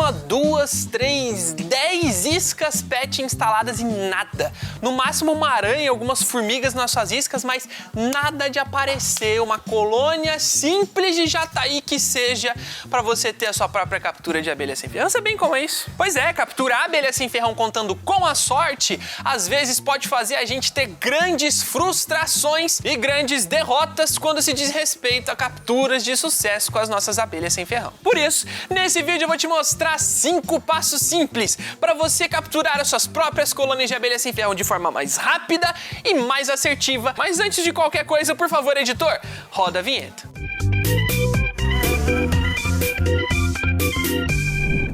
uma, duas, três, 10 iscas PET instaladas e nada. No máximo uma aranha, algumas formigas nas suas iscas, mas nada de aparecer uma colônia simples de jataí que seja para você ter a sua própria captura de abelha sem ferrão. Você bem como é isso? Pois é, capturar a abelha sem ferrão contando com a sorte, às vezes pode fazer a gente ter grandes frustrações e grandes derrotas quando se diz respeito a capturas de sucesso com as nossas abelhas sem ferrão. Por isso, nesse vídeo eu vou te mostrar 5 passos simples para você capturar as suas próprias colônias de abelha sem ferrão de forma mais rápida e mais assertiva. Mas antes de qualquer coisa, por favor, editor, roda a vinheta.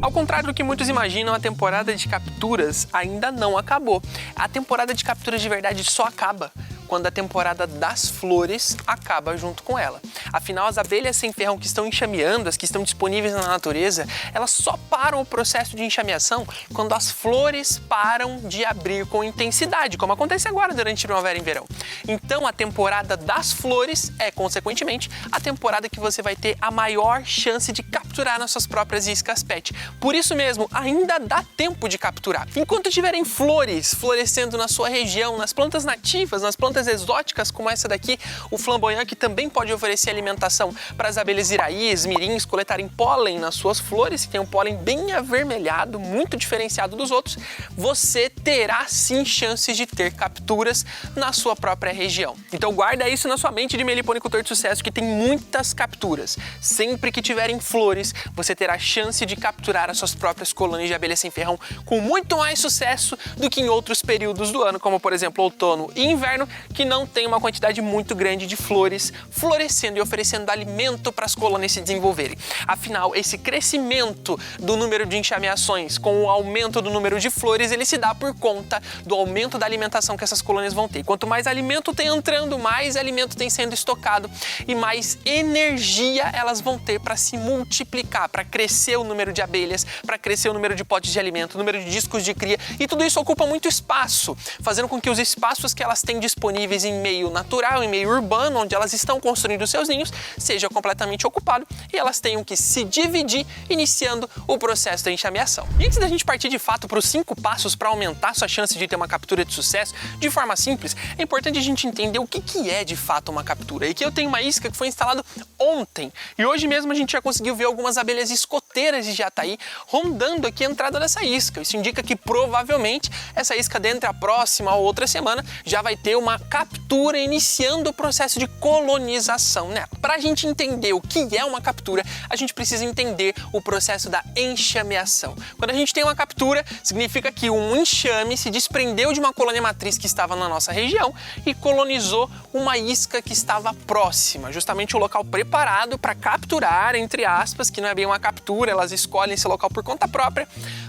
Ao contrário do que muitos imaginam, a temporada de capturas ainda não acabou. A temporada de capturas de verdade só acaba quando a temporada das flores acaba junto com ela. Afinal, as abelhas sem ferrão que estão enxameando, as que estão disponíveis na natureza, elas só param o processo de enxameação quando as flores param de abrir com intensidade, como acontece agora durante primavera e verão. Então, a temporada das flores é, consequentemente, a temporada que você vai ter a maior chance de capturar nas suas próprias iscas PET. Por isso mesmo, ainda dá tempo de capturar. Enquanto tiverem flores florescendo na sua região, nas plantas nativas, nas plantas exóticas como essa daqui, o flamboyant, que também pode oferecer alimentação para as abelhas iraís, mirins coletarem pólen nas suas flores, que tem um pólen bem avermelhado, muito diferenciado dos outros, você terá sim chances de ter capturas na sua própria região. Então guarda isso na sua mente de meliponicultor de sucesso, que tem muitas capturas. Sempre que tiverem flores, você terá chance de capturar as suas próprias colônias de abelha sem ferrão com muito mais sucesso do que em outros períodos do ano, como por exemplo outono e inverno, que não tem uma quantidade muito grande de flores florescendo e oferecendo alimento para as colônias se desenvolverem. Afinal, esse crescimento do número de enxameações com o aumento do número de flores, ele se dá por conta do aumento da alimentação que essas colônias vão ter. Quanto mais alimento tem entrando, mais alimento tem sendo estocado e mais energia elas vão ter para se multiplicar, para crescer o número de abelhas, para crescer o número de potes de alimento, o número de discos de cria, e tudo isso ocupa muito espaço, fazendo com que os espaços que elas têm disponíveis em meio natural, em meio urbano, onde elas estão construindo seus ninhos, seja completamente ocupado e elas tenham que se dividir, iniciando o processo da enxameação. E antes da gente partir de fato para os 5 passos para aumentar sua chance de ter uma captura de sucesso de forma simples, é importante a gente entender o que é de fato uma captura. E aqui eu tenho uma isca que foi instalada ontem e hoje mesmo a gente já conseguiu ver algumas abelhas escoteiras de jataí rondando aqui a entrada dessa isca. Isso indica que provavelmente essa isca, dentre a próxima ou outra semana, já vai ter uma captura iniciando o processo de colonização nela. Para a gente entender o que é uma captura, a gente precisa entender o processo da enxameação. Quando a gente tem uma captura, significa que um enxame se desprendeu de uma colônia matriz que estava na nossa região e colonizou uma isca que estava próxima, justamente o local preparado para capturar, entre aspas, que não é bem uma captura, elas escolhem esse local por conta própria,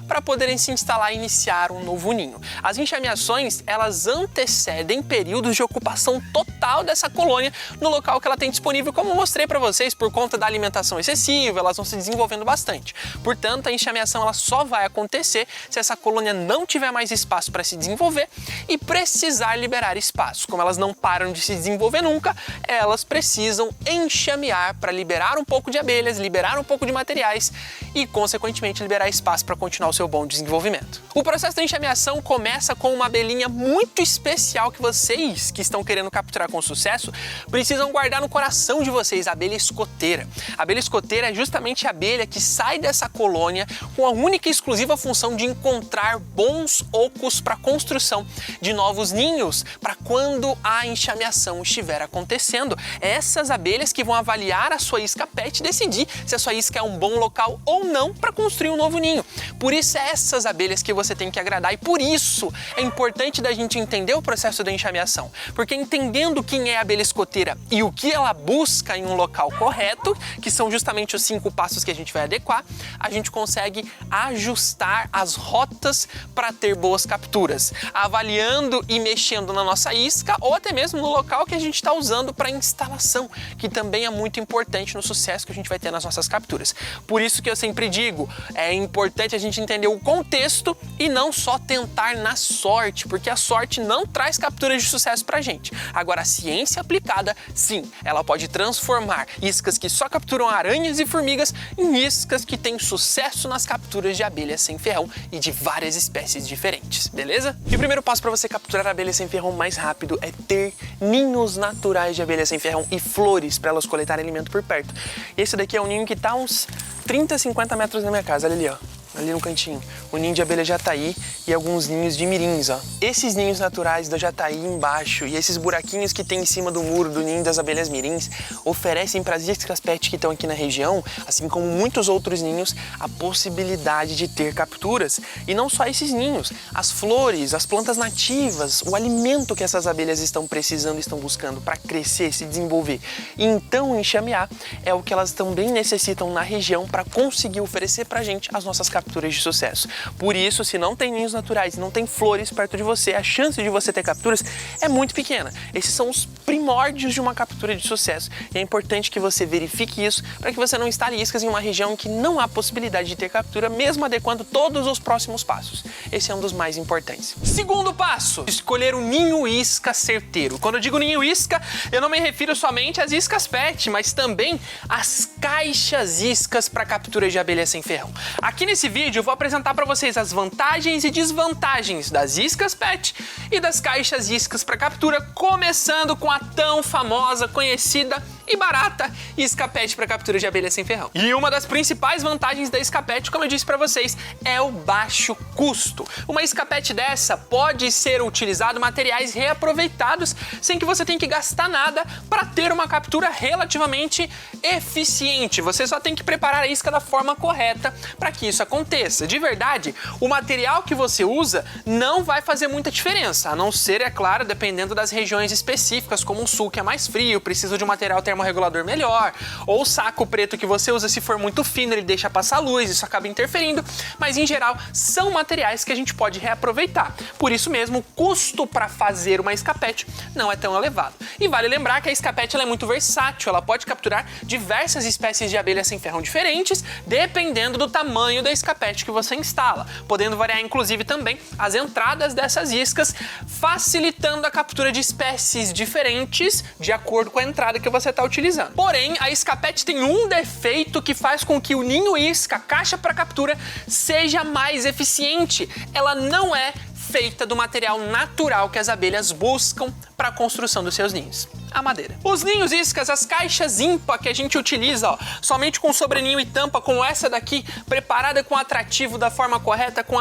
para poderem se instalar e iniciar um novo ninho. As enxameações, elas antecedem períodos de ocupação total dessa colônia no local que ela tem disponível, como eu mostrei para vocês, por conta da alimentação excessiva, elas vão se desenvolvendo bastante. Portanto, a enxameação ela só vai acontecer se essa colônia não tiver mais espaço para se desenvolver e precisar liberar espaço. Como elas não param de se desenvolver nunca, elas precisam enxamear para liberar um pouco de abelhas, liberar um pouco de materiais e, consequentemente, liberar espaço para continuar o seu bom desenvolvimento. O processo da enxameação começa com uma abelhinha muito especial que vocês, que estão querendo capturar com sucesso, precisam guardar no coração de vocês, a abelha escoteira. A abelha escoteira é justamente a abelha que sai dessa colônia com a única e exclusiva função de encontrar bons ocos para a construção de novos ninhos, para quando a enxameação estiver acontecendo. Essas abelhas que vão avaliar a sua isca PET e decidir se a sua isca é um bom local ou não para construir um novo ninho. Por isso, é essas abelhas que você tem que agradar e por isso é importante da gente entender o processo da enxameação, porque entendendo quem é a abelha escoteira e o que ela busca em um local correto, que são justamente os 5 passos que a gente vai adequar, a gente consegue ajustar as rotas para ter boas capturas, avaliando e mexendo na nossa isca ou até mesmo no local que a gente está usando para instalação, que também é muito importante no sucesso que a gente vai ter nas nossas capturas. Por isso que eu sempre digo, é importante a gente entender o contexto e não só tentar na sorte, porque a sorte não traz capturas de sucesso sucesso pra gente. Agora, a ciência aplicada, sim, ela pode transformar iscas que só capturam aranhas e formigas em iscas que têm sucesso nas capturas de abelhas sem ferrão e de várias espécies diferentes, beleza? E o primeiro passo para você capturar abelhas sem ferrão mais rápido é ter ninhos naturais de abelhas sem ferrão e flores para elas coletarem alimento por perto. Esse daqui é um ninho que tá uns 30, 50 metros da minha casa, olha ali, ó. Ali no cantinho, o ninho de abelha jataí e alguns ninhos de mirins, ó. Esses ninhos naturais da jataí embaixo e esses buraquinhos que tem em cima do muro do ninho das abelhas mirins oferecem para as iscas pet que estão aqui na região, assim como muitos outros ninhos, a possibilidade de ter capturas. E não só esses ninhos, as flores, as plantas nativas, o alimento que essas abelhas estão precisando, estão buscando para crescer, se desenvolver. E então o enxamear é o que elas também necessitam na região para conseguir oferecer para a gente as nossas capturas de sucesso. Por isso, se não tem ninhos naturais, não tem flores perto de você, a chance de você ter capturas é muito pequena. Esses são os primórdios de uma captura de sucesso. E é importante que você verifique isso para que você não instale iscas em uma região que não há possibilidade de ter captura, mesmo adequando todos os próximos passos. Esse é um dos mais importantes. Segundo passo, escolher o ninho isca certeiro. Quando eu digo ninho isca, eu não me refiro somente às iscas pet, mas também às caixas iscas para captura de abelhas sem ferrão. Aqui nesse vídeo eu vou apresentar para vocês as vantagens e desvantagens das iscas pet e das caixas iscas para captura, começando com a tão famosa, conhecida e barata isca pet para captura de abelhas sem ferrão. E uma das principais vantagens da isca pet, como eu disse para vocês, é o baixo custo. Uma isca pet dessa pode ser utilizado materiais reaproveitados sem que você tenha que gastar nada para ter uma captura relativamente eficiente. Você só tem que preparar a isca da forma correta para que isso aconteça. De verdade, o material que você usa não vai fazer muita diferença, a não ser, é claro, dependendo das regiões específicas, como o sul, que é mais frio, precisa de um material termorregulador melhor, ou o saco preto que você usa, se for muito fino, ele deixa passar luz, isso acaba interferindo, mas em geral são materiais que a gente pode reaproveitar. Por isso mesmo, o custo para fazer uma isca pet não é tão elevado. E vale lembrar que a isca pet ela é muito versátil, ela pode capturar diversas espécies de abelhas sem ferrão diferentes, dependendo do tamanho da isca pet que você instala, podendo variar inclusive também as entradas dessas iscas, facilitando a captura de espécies diferentes de acordo com a entrada que você está utilizando. Porém, a isca pet tem um defeito que faz com que o ninho isca, a caixa para captura, seja mais eficiente. Ela não é feita do material natural que as abelhas buscam para a construção dos seus ninhos, a madeira. Os ninhos iscas, as caixas IMPA que a gente utiliza, ó, somente com sobreninho e tampa, como essa daqui, preparada com atrativo da forma correta, com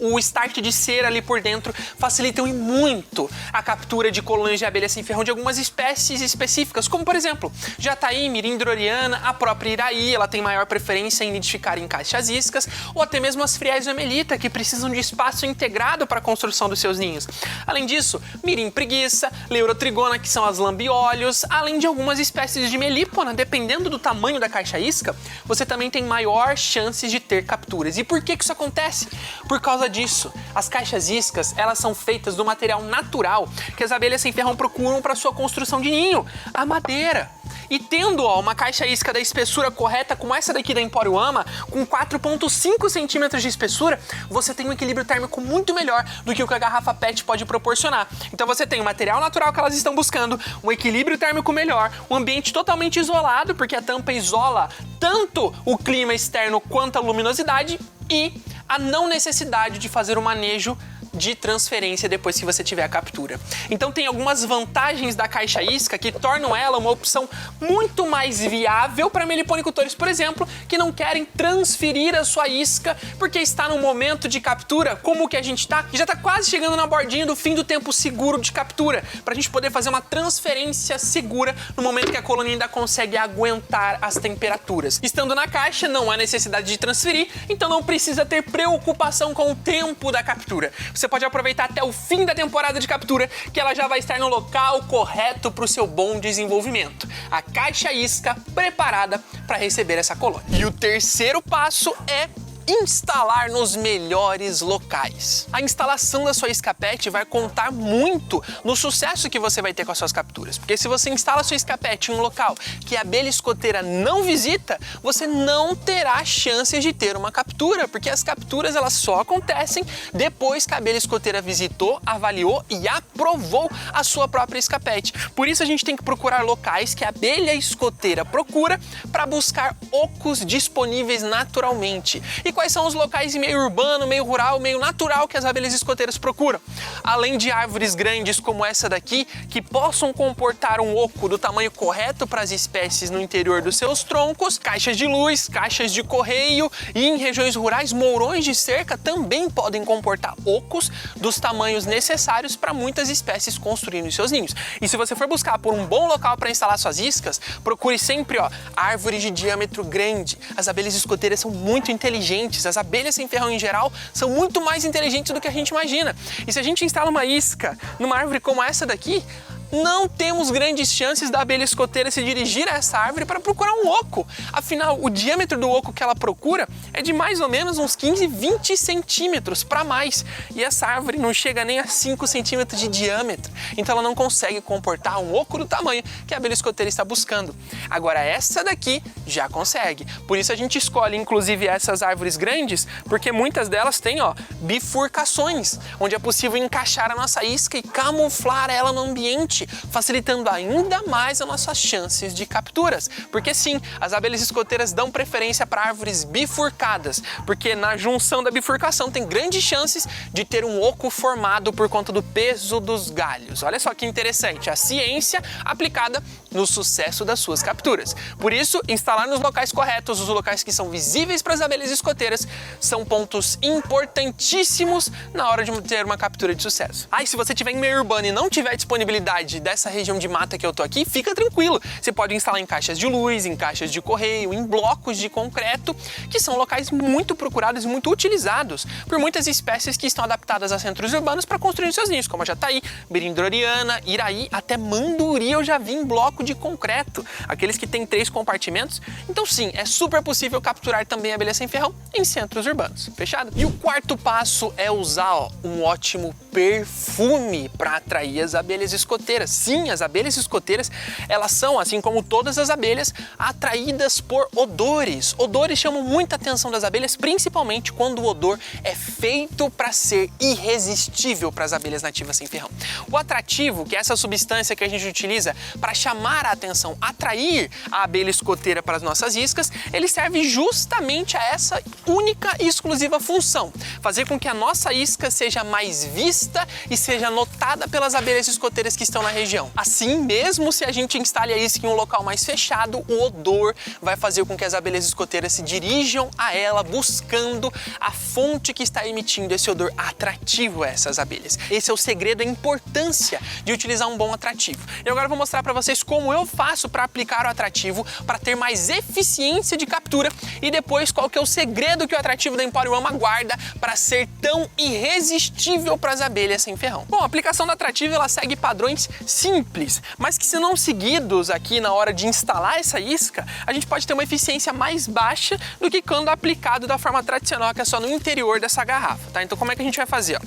o start de cera ali por dentro, facilitam e muito a captura de colônias de abelhas sem ferrão de algumas espécies específicas, como por exemplo, jataí, mirim droriana, a própria iraí, ela tem maior preferência em nidificar em caixas iscas, ou até mesmo as friais melita, que precisam de espaço integrado para a construção dos seus ninhos. Além disso, mirim preguiça, leurotrigona, que são as lambiolhos, além de algumas espécies de melípona, dependendo do tamanho da caixa isca, você também tem maior chances de ter capturas. E por que isso acontece? Por causa disso, as caixas iscas, elas são feitas do material natural que as abelhas sem ferrão procuram para sua construção de ninho, a madeira. E tendo uma caixa isca da espessura correta, como essa daqui da Empório Ama, com 4,5 centímetros de espessura, você tem um equilíbrio térmico muito melhor do que o que a garrafa PET pode proporcionar. Então você tem o material natural que elas estão buscando, um equilíbrio térmico melhor, um ambiente totalmente isolado, porque a tampa isola tanto o clima externo quanto a luminosidade, e a não necessidade de fazer o manejo de transferência depois que você tiver a captura. Então tem algumas vantagens da caixa isca que tornam ela uma opção muito mais viável para meliponicultores, por exemplo, que não querem transferir a sua isca porque está no momento de captura, como o que a gente está, e já está quase chegando na bordinha do fim do tempo seguro de captura, para a gente poder fazer uma transferência segura no momento que a colônia ainda consegue aguentar as temperaturas. Estando na caixa, não há necessidade de transferir, então não precisa ter preocupação com o tempo da captura. Você pode aproveitar até o fim da temporada de captura, que ela já vai estar no local correto para o seu bom desenvolvimento. A caixa isca preparada para receber essa colônia. E o terceiro passo é instalar nos melhores locais. A instalação da sua isca PET vai contar muito no sucesso que você vai ter com as suas capturas, porque se você instala a sua isca PET em um local que a abelha escoteira não visita, você não terá chances de ter uma captura, porque as capturas elas só acontecem depois que a abelha escoteira visitou, avaliou e aprovou a sua própria isca PET. Por isso a gente tem que procurar locais que a abelha escoteira procura para buscar ocos disponíveis naturalmente. E quais são os locais em meio urbano, meio rural, meio natural que as abelhas escoteiras procuram? Além de árvores grandes como essa daqui, que possam comportar um oco do tamanho correto para as espécies no interior dos seus troncos, caixas de luz, caixas de correio e em regiões rurais, mourões de cerca também podem comportar ocos dos tamanhos necessários para muitas espécies construírem seus ninhos. E se você for buscar por um bom local para instalar suas iscas, procure sempre árvores de diâmetro grande. As abelhas escoteiras são muito inteligentes, as abelhas sem ferrão em geral são muito mais inteligentes do que a gente imagina. E se a gente instala uma isca numa árvore como essa daqui, não temos grandes chances da abelha escoteira se dirigir a essa árvore para procurar um oco. Afinal, o diâmetro do oco que ela procura é de mais ou menos uns 15, 20 centímetros para mais. E essa árvore não chega nem a 5 centímetros de diâmetro. Então ela não consegue comportar um oco do tamanho que a abelha escoteira está buscando. Agora essa daqui já consegue. Por isso a gente escolhe inclusive essas árvores grandes, porque muitas delas têm bifurcações, onde é possível encaixar a nossa isca e camuflar ela no ambiente, facilitando ainda mais as nossas chances de capturas. Porque sim, as abelhas escoteiras dão preferência para árvores bifurcadas, porque na junção da bifurcação tem grandes chances de ter um oco formado por conta do peso dos galhos. Olha só que interessante, a ciência aplicada no sucesso das suas capturas. Por isso, instalar nos locais corretos, os locais que são visíveis para as abelhas escoteiras, são pontos importantíssimos na hora de ter uma captura de sucesso. E se você estiver em meio urbano e não tiver disponibilidade dessa região de mata que eu tô aqui, fica tranquilo. Você pode instalar em caixas de luz, em caixas de correio, em blocos de concreto, que são locais muito procurados e muito utilizados por muitas espécies que estão adaptadas a centros urbanos para construir seus ninhos, como a jataí, berindroriana, iraí, até manduri eu já vi em bloco de concreto, aqueles que têm 3 compartimentos. Então sim, é super possível capturar também abelha sem ferrão em centros urbanos. Fechado? E o quarto passo é usar um ótimo perfume para atrair as abelhas escoteiras. Sim, as abelhas escoteiras, elas são, assim como todas as abelhas, atraídas por odores. Odores chamam muita atenção das abelhas, principalmente quando o odor é feito para ser irresistível para as abelhas nativas sem ferrão. O atrativo, que é essa substância que a gente utiliza para chamar a atenção, atrair a abelha escoteira para as nossas iscas, ele serve justamente a essa única e exclusiva função: fazer com que a nossa isca seja mais vista e seja notada pelas abelhas escoteiras que estão na região. Assim, mesmo se a gente instale a isca em um local mais fechado, o odor vai fazer com que as abelhas escoteiras se dirijam a ela buscando a fonte que está emitindo esse odor atrativo a essas abelhas. Esse é o segredo, a importância de utilizar um bom atrativo. E agora eu vou mostrar para vocês como eu faço para aplicar o atrativo para ter mais eficiência de captura e depois qual que é o segredo que o atrativo da Empório Ama guarda para ser tão irresistível para as abelhas sem ferrão. Bom, a aplicação do atrativo ela segue padrões simples, mas que se não seguidos aqui na hora de instalar essa isca, a gente pode ter uma eficiência mais baixa do que quando aplicado da forma tradicional, que é só no interior dessa garrafa, tá? Então como é que a gente vai fazer?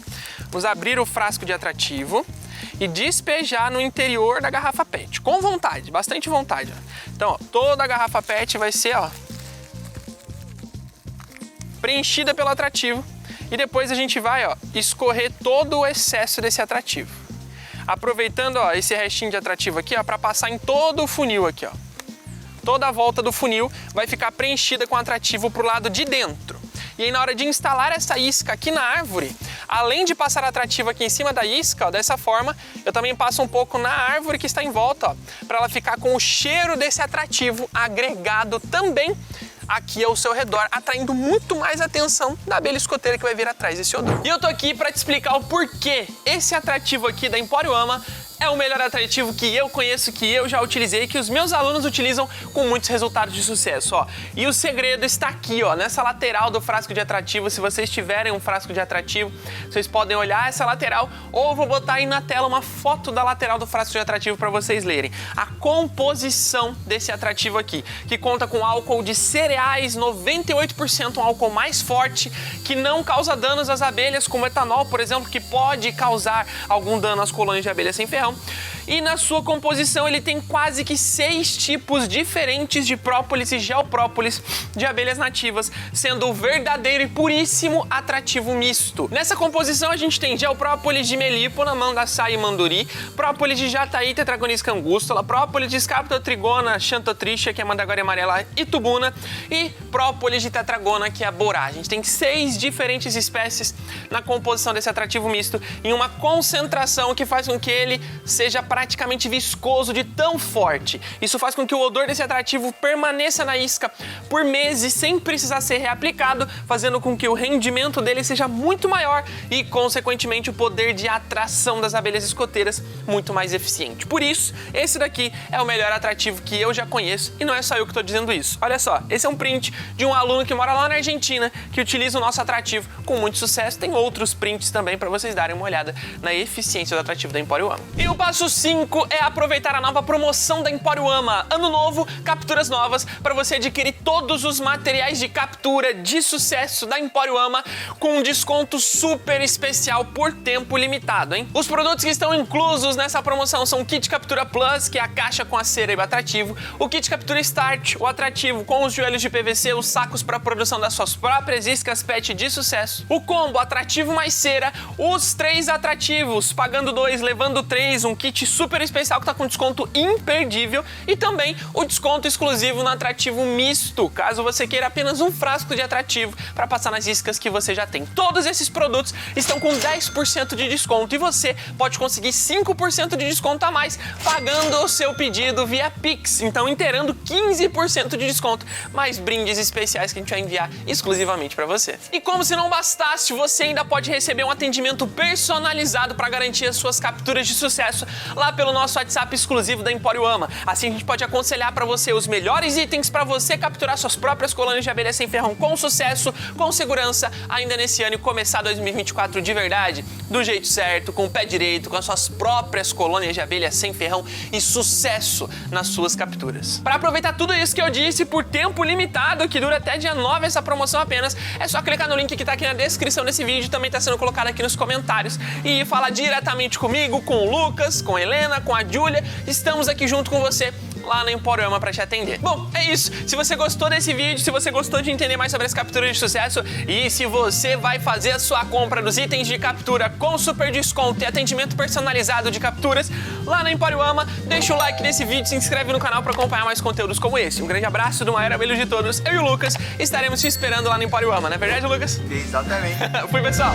Vamos abrir o frasco de atrativo e despejar no interior da garrafa PET, com vontade, bastante vontade. Então, toda a garrafa PET vai ser preenchida pelo atrativo e depois a gente vai escorrer todo o excesso desse atrativo. Aproveitando esse restinho de atrativo aqui para passar em todo o funil aqui. Toda a volta do funil vai ficar preenchida com atrativo para o lado de dentro. E aí na hora de instalar essa isca aqui na árvore, além de passar atrativo aqui em cima da isca, dessa forma, eu também passo um pouco na árvore que está em volta, para ela ficar com o cheiro desse atrativo agregado também aqui ao seu redor, atraindo muito mais a atenção da abelha escoteira que vai vir atrás desse odor. E eu tô aqui para te explicar o porquê esse atrativo aqui da Empório Ama é o melhor atrativo que eu conheço, que eu já utilizei, que os meus alunos utilizam com muitos resultados de sucesso, ó. E o segredo está aqui, ó, nessa lateral do frasco de atrativo. Se vocês tiverem um frasco de atrativo, vocês podem olhar essa lateral, ou eu vou botar aí na tela uma foto da lateral do frasco de atrativo para vocês lerem. A composição desse atrativo aqui, que conta com álcool de cereais, 98%, um álcool mais forte, que não causa danos às abelhas, como etanol, por exemplo, que pode causar algum dano às colônias de abelha sem ferrão. E na sua composição ele tem quase que 6 tipos diferentes de própolis e gelprópolis de abelhas nativas, sendo o verdadeiro e puríssimo atrativo misto. Nessa composição a gente tem gelprópolis de melípona, mangaçá e manduri, própolis de jataí, tetragonis cangústula, própolis de Scaptotrigona xanthotricha, que é mandragora amarela e tubuna, e própolis de tetragona, que é a borá. A gente tem 6 diferentes espécies na composição desse atrativo misto, em uma concentração que faz com que ele seja praticamente viscoso de tão forte. Isso faz com que o odor desse atrativo permaneça na isca por meses sem precisar ser reaplicado, fazendo com que o rendimento dele seja muito maior e, consequentemente, o poder de atração das abelhas escoteiras muito mais eficiente. Por isso, esse daqui é o melhor atrativo que eu já conheço, e não é só eu que estou dizendo isso. Olha só, esse é um print de um aluno que mora lá na Argentina, que utiliza o nosso atrativo com muito sucesso. Tem outros prints também para vocês darem uma olhada na eficiência do atrativo da Empório Ama. E o passo 5 é aproveitar a nova promoção da Empório Ama. Ano novo, capturas novas, para você adquirir todos os materiais de captura de sucesso da Empório Ama com um desconto super especial por tempo limitado, hein? Os produtos que estão inclusos nessa promoção são o Kit Captura Plus, que é a caixa com a cera e o atrativo, o Kit Captura Start, o atrativo com os joelhos de PVC, os sacos para a produção das suas próprias iscas PET de sucesso, o combo atrativo mais cera, os 3 atrativos, pagando 2, levando 3, um kit super especial que tá com desconto imperdível, e também o desconto exclusivo no atrativo misto, caso você queira apenas um frasco de atrativo para passar nas iscas que você já tem. Todos esses produtos estão com 10% de desconto e você pode conseguir 5% de desconto a mais pagando o seu pedido via Pix, então inteirando 15% de desconto, mais brindes especiais que a gente vai enviar exclusivamente para você. E como se não bastasse, você ainda pode receber um atendimento personalizado para garantir as suas capturas de sucesso lá pelo nosso WhatsApp exclusivo da Empório Ama. Assim a gente pode aconselhar para você os melhores itens para você capturar suas próprias colônias de abelha sem ferrão com sucesso, com segurança, ainda nesse ano, e começar 2024 de verdade, do jeito certo, com o pé direito, com as suas próprias colônias de abelha sem ferrão e sucesso nas suas capturas. Para aproveitar tudo isso que eu disse por tempo limitado, que dura até dia 9 essa promoção apenas, é só clicar no link que tá aqui na descrição desse vídeo, também tá sendo colocado aqui nos comentários, e falar diretamente comigo, com o Lucas, com a Helena, com a Júlia. Estamos aqui junto com você lá na Empório Ama para te atender. Bom, é isso. Se você gostou desse vídeo, se você gostou de entender mais sobre as capturas de sucesso, e se você vai fazer a sua compra dos itens de captura com super desconto e atendimento personalizado de capturas lá na Empório Ama, deixa o like nesse vídeo, se inscreve no canal para acompanhar mais conteúdos como esse. Um grande abraço do maior abelho de todos. Eu e o Lucas estaremos te esperando lá no Empório Ama, não é verdade, Lucas? Exatamente. Fui, pessoal.